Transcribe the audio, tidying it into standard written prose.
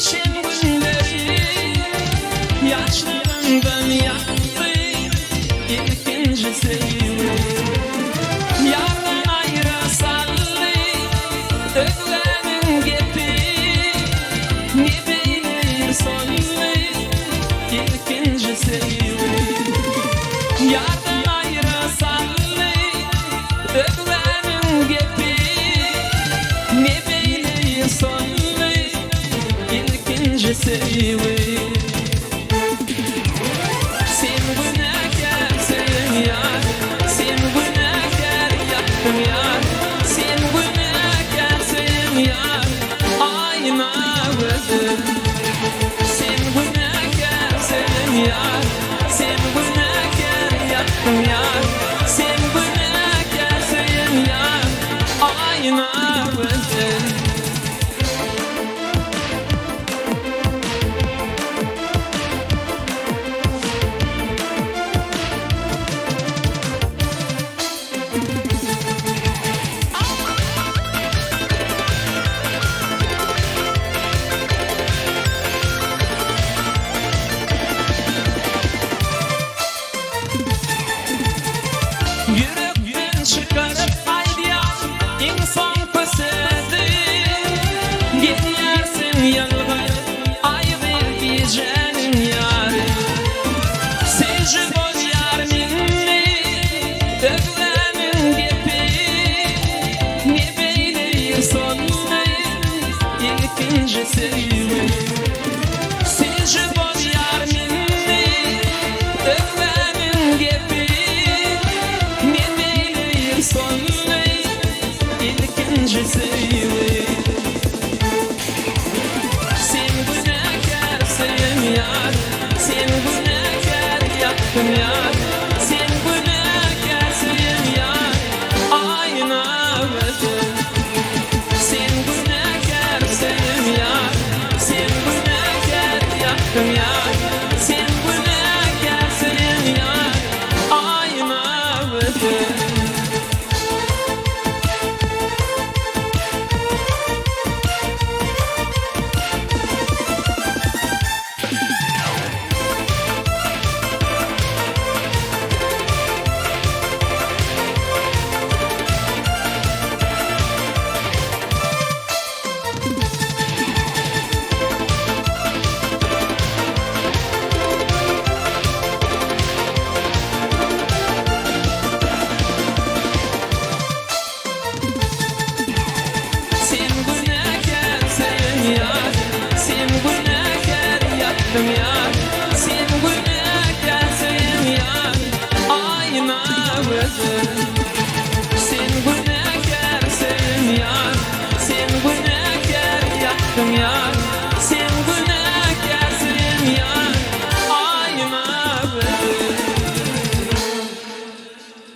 Geçen günleri yaşlarımdan yaktı ikinci sevgi. Yardan ayrı sallı öglemin gepi, ne beyler sonlu ikinci sevgi. Yardan ayrı sallı öglemin gepi, ne beyler sonlu ikinci sevgi. Sen günahkarsın yar, sen günahkar yaptın yar, sen günahkarsın yar, ayna gözüm. Sen günahkarsın yar, sen günahkar yaptın yar, sen günahkarsın yar, ayna gözüm. Yürekten çıkarıp aydiyan insan kösedi, gidersin yalvar ay verdicenin yarı. Seyci boz yar minni öglemin gepi, ne beyler sonlu ikinci sevgi. Seyci boz yar minni öglemin gepi, sonlu ikinci sevgi. Sen günahkarsın yar, sen günahkar yaptın yar, sen günahkarsın yar, ayna gözüm. Sen günahkarsın yar, sen günahkar yaptın yar.